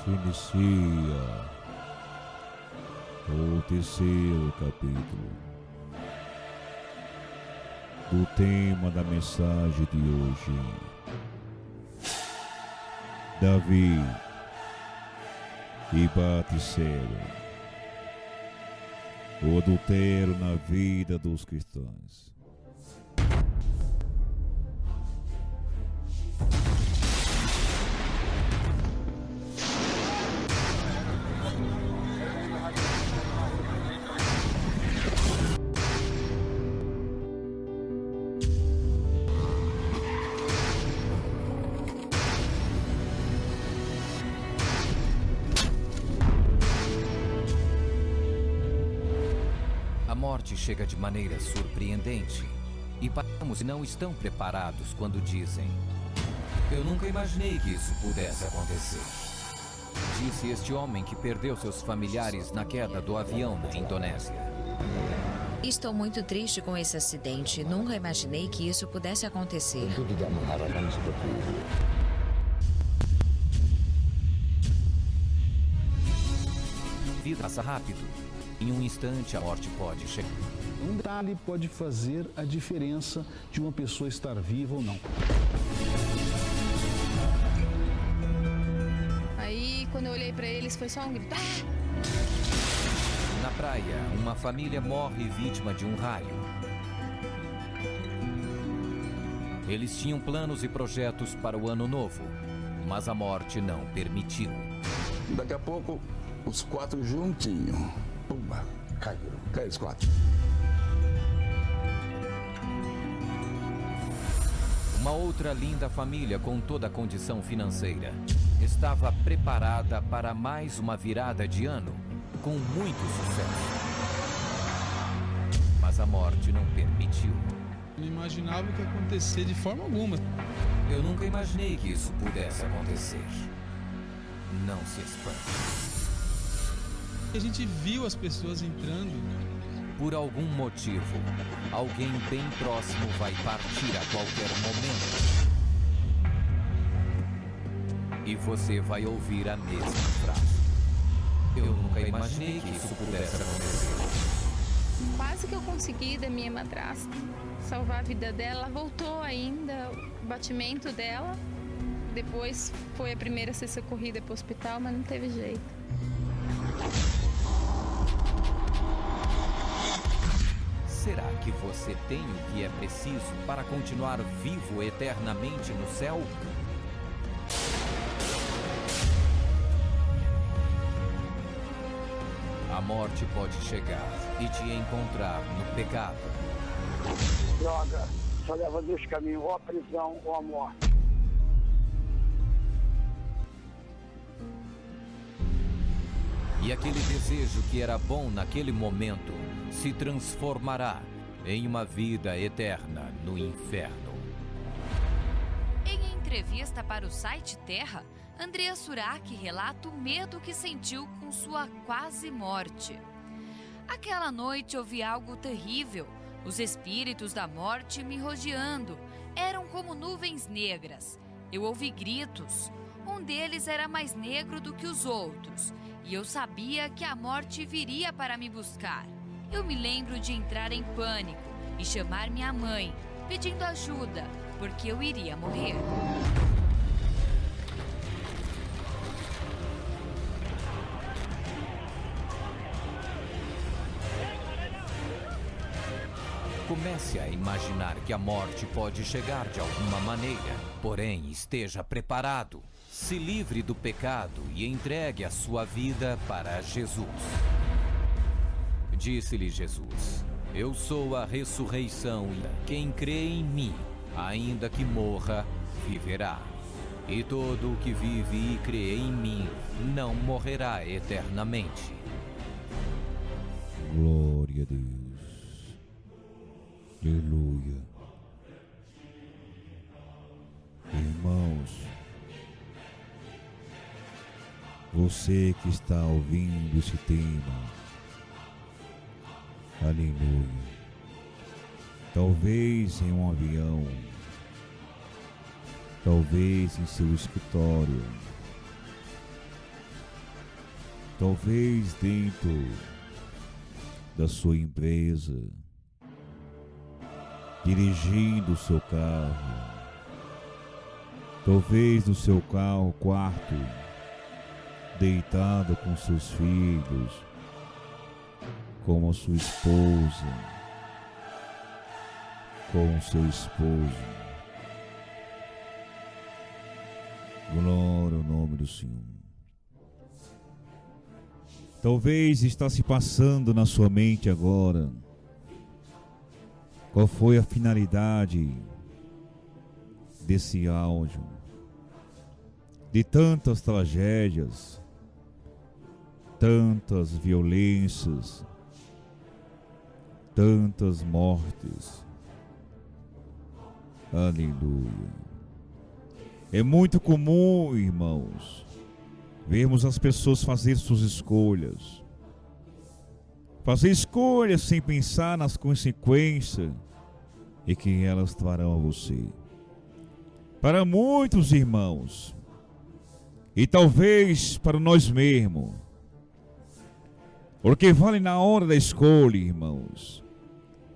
Se inicia o terceiro capítulo do tema da mensagem de hoje. Davi e Batseba, o adultério na vida dos cristãos. A morte chega de maneira surpreendente e paramos e não estão preparados quando dizem: "Eu nunca imaginei que isso pudesse acontecer", disse este homem que perdeu seus familiares na queda do avião na Indonésia. Estou muito triste com esse acidente. Nunca imaginei que isso pudesse acontecer. Tentu tidak mengharapkan seperti itu. Vida passa rápido. Em um instante a morte pode chegar. Um detalhe pode fazer a diferença de uma pessoa estar viva ou não. Aí, quando eu olhei pra eles, foi só um grito. Na praia, uma família morre vítima de um raio. Eles tinham planos e projetos para o ano novo, mas a morte não permitiu. Daqui a pouco, os quatro juntinhos. Pumba, caíram. Caiu os quatro. Uma outra linda família com toda a condição financeira estava preparada para mais uma virada de ano com muito sucesso. Mas a morte não permitiu. Não imaginava o que ia acontecer de forma alguma. Eu nunca imaginei que isso pudesse acontecer. Não se espante. A gente viu as pessoas entrando. Por algum motivo, alguém bem próximo vai partir a qualquer momento. E você vai ouvir a mesma frase: "Eu nunca imaginei que isso pudesse acontecer." Quase que eu consegui da minha madrasta salvar a vida dela. Ela voltou ainda, o batimento dela. Depois foi a primeira a ser socorrida para o hospital, mas não teve jeito. Será que você tem o que é preciso para continuar vivo eternamente no céu? A morte pode chegar e te encontrar no pecado. Droga, só leva dois caminhos, ou a prisão ou a morte. E aquele desejo que era bom naquele momento se transformará em uma vida eterna no inferno. Em entrevista para o site Terra, Andrea Surak relata o medo que sentiu com sua quase morte. Aquela noite ouvi algo terrível. Os espíritos da morte me rodeando. Eram como nuvens negras. Eu ouvi gritos. Um deles era mais negro do que os outros. E eu sabia que a morte viria para me buscar. Eu me lembro de entrar em pânico e chamar minha mãe, pedindo ajuda, porque eu iria morrer. Comece a imaginar que a morte pode chegar de alguma maneira, porém esteja preparado. Se livre do pecado e entregue a sua vida para Jesus. Disse-lhe Jesus: "Eu sou a ressurreição e quem crê em mim, ainda que morra, viverá. E todo o que vive e crê em mim não morrerá eternamente." Glória a Deus. Aleluia. Irmãos, você que está ouvindo esse tema, aleluia, talvez em um avião, talvez em seu escritório, Talvez dentro da sua empresa, dirigindo o seu carro, talvez no seu quarto, deitado com seus filhos, com a sua esposa, com o seu esposo. Glória ao nome do Senhor. Talvez está se passando na sua mente agora qual foi a finalidade desse áudio, de tantas tragédias, tantas violências, tantas mortes. Aleluia. É muito comum, irmãos, vermos as pessoas fazer suas escolhas. Fazer escolhas sem pensar nas consequências e que elas trarão a você. Para muitos irmãos, e talvez para nós mesmos, porque vale na hora da escolha, irmãos,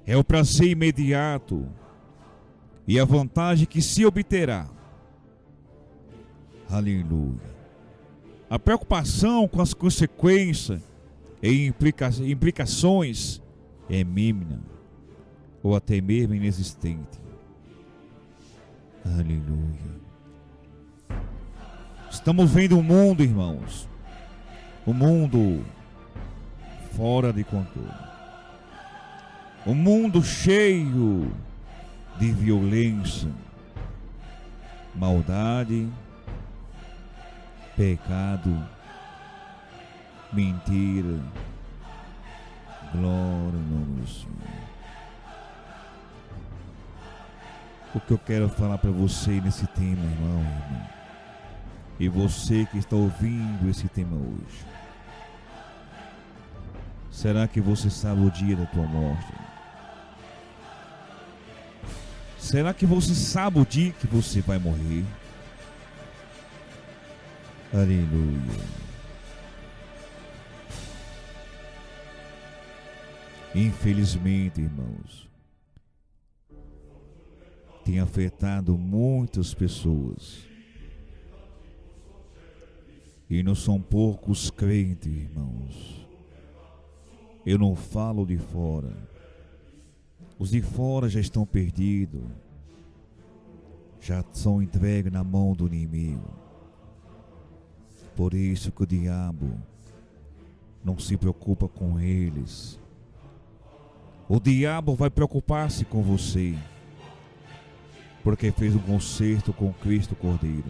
é o prazer imediato e a vantagem que se obterá. Aleluia. A preocupação com as consequências e implicações é mínima ou até mesmo inexistente. Aleluia. Estamos vendo um mundo, irmãos, um mundo fora de controle, um mundo cheio de violência, maldade, pecado, mentira. Glória ao nome do Senhor. O que eu quero falar para você nesse tema, irmão, e você que está ouvindo esse tema hoje, será que você sabe o dia da tua morte? Será que você sabe o dia que você vai morrer? Aleluia. Infelizmente, irmãos, tem afetado muitas pessoas. E não são poucos crentes, irmãos. Eu não falo de fora. Os de fora já estão perdidos. Já são entregues na mão do inimigo. Por isso que o diabo não se preocupa com eles. O diabo vai preocupar-se com você, porque fez um concerto com Cristo Cordeiro.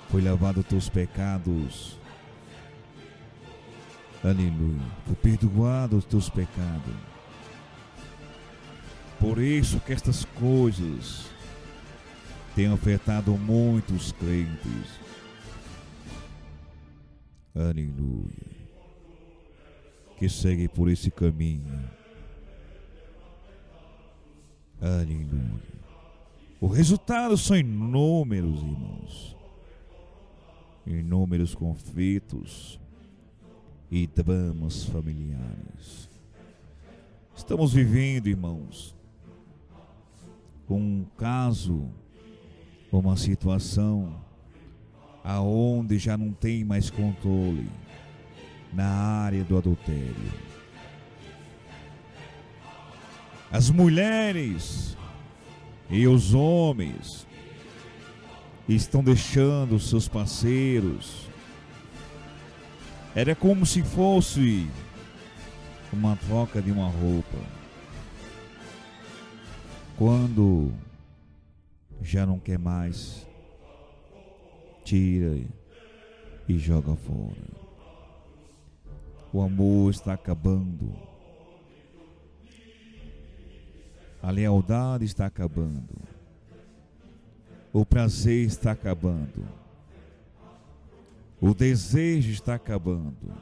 Foi lavado os teus pecados. Aleluia. Foi perdoado os teus pecados. Por isso que estas coisas têm afetado muitos crentes. Aleluia. Que segue por esse caminho. Aleluia. O resultado são inúmeros, irmãos. Inúmeros conflitos e dramas familiares. Estamos vivendo, irmãos, um caso, uma situação aonde já não tem mais controle na área do adultério. As mulheres e os homens estão deixando seus parceiros. Era como se fosse uma troca de uma roupa. Quando já não quer mais, tira e joga fora. O amor está acabando. A lealdade está acabando. O prazer está acabando. O desejo está acabando.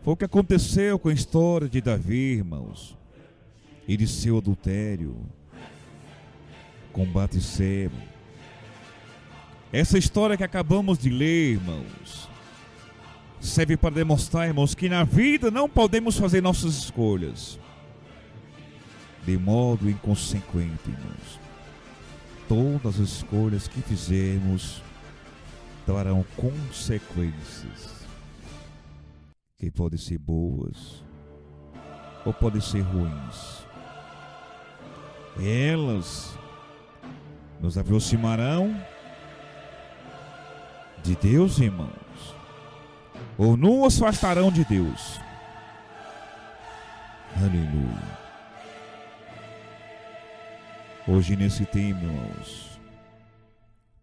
Foi o que aconteceu com a história de Davi, irmãos, e de seu adultério com Batseba. Essa história que acabamos de ler, irmãos, serve para demonstrar, irmãos, que na vida não podemos fazer nossas escolhas de modo inconsequente, irmãos. Todas as escolhas que fizermos trarão consequências, que podem ser boas ou podem ser ruins. Elas nos aproximarão de Deus, irmãos, ou nos afastarão de Deus. Aleluia. Hoje nesse tema, irmãos,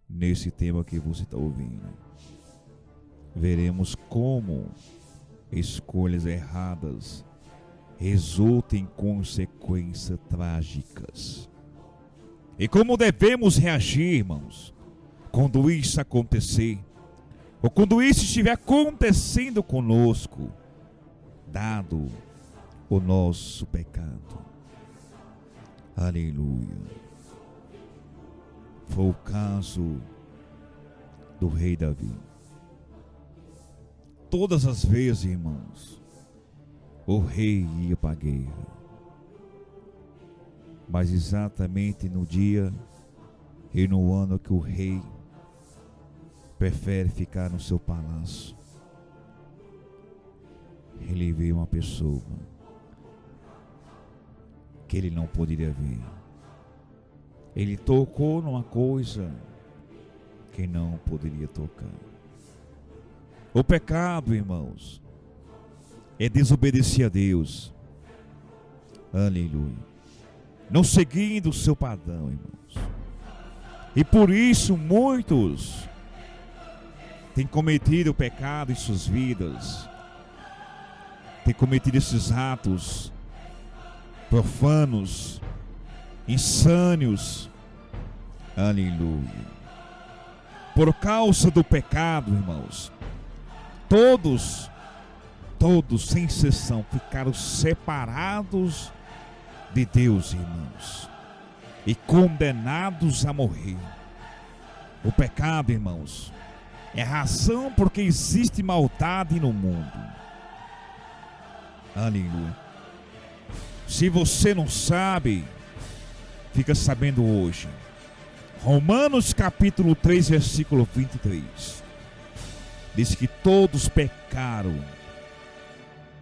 nesse tema que você está ouvindo, veremos como escolhas erradas resultam em consequências trágicas. E como devemos reagir, irmãos, quando isso acontecer, ou quando isso estiver acontecendo conosco, dado o nosso pecado. Aleluia. Foi o caso do rei Davi. Todas as vezes, irmãos, o rei ia para a guerra. Mas exatamente no dia e no ano que o rei prefere ficar no seu palácio, ele vê uma pessoa que ele não poderia ver. Ele tocou numa coisa que não poderia tocar. O pecado, irmãos, é desobedecer a Deus. Aleluia. Não seguindo o seu padrão, irmãos. E por isso muitos têm cometido o pecado em suas vidas. Têm cometido esses atos profanos, insânios. Aleluia. Por causa do pecado, irmãos, todos, sem exceção, ficaram separados de Deus, irmãos, e condenados a morrer. O pecado, irmãos, é a razão porque existe maldade no mundo. Aleluia. Se você não sabe, fica sabendo hoje. Romanos capítulo 3, versículo 23. Diz que todos pecaram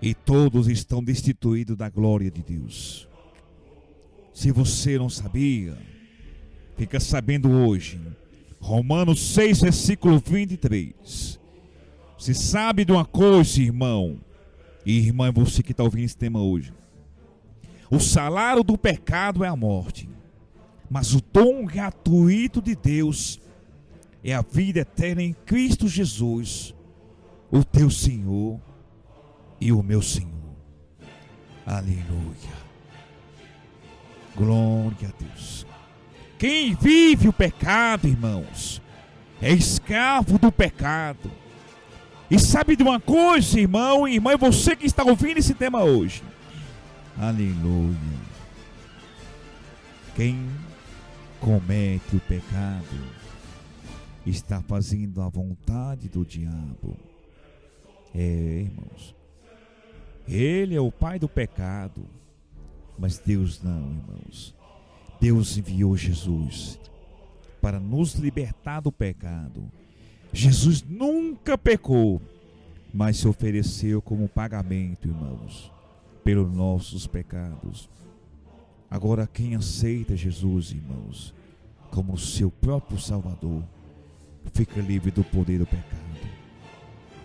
e todos estão destituídos da glória de Deus. Se você não sabia, fica sabendo hoje. Romanos 6, versículo 23. Se sabe de uma coisa, irmão e irmã, você que está ouvindo esse tema hoje: o salário do pecado é a morte, mas o dom gratuito de Deus é a vida eterna em Cristo Jesus, o teu Senhor e o meu Senhor. Aleluia. Glória a Deus. Quem vive o pecado, irmãos, é escravo do pecado. E sabe de uma coisa, irmão e irmã, você que está ouvindo esse tema hoje: aleluia. Quem comete o pecado está fazendo a vontade do diabo. Irmãos, ele é o pai do pecado, mas Deus não, irmãos. Deus enviou Jesus para nos libertar do pecado. Jesus nunca pecou, mas se ofereceu como pagamento, irmãos, pelos nossos pecados. Agora, quem aceita Jesus, irmãos, como seu próprio Salvador, fica livre do poder do pecado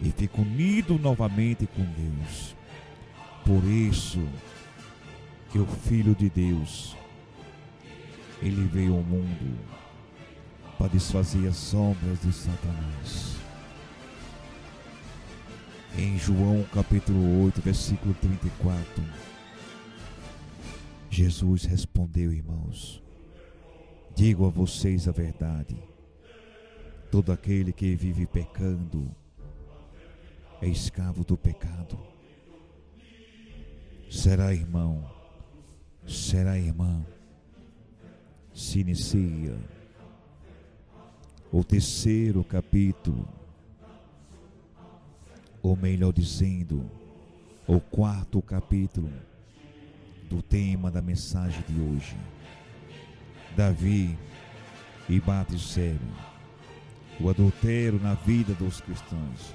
e fica unido novamente com Deus. Por isso que o Filho de Deus, ele veio ao mundo para desfazer as sombras de Satanás. Em João capítulo 8, versículo 34, Jesus respondeu: irmãos, digo a vocês a verdade, todo aquele que vive pecando é escravo do pecado. Será, irmão, será, irmã, se inicia o terceiro capítulo ou melhor dizendo, o quarto capítulo do tema da mensagem de hoje. Davi e Batseba, o adultério na vida dos cristãos.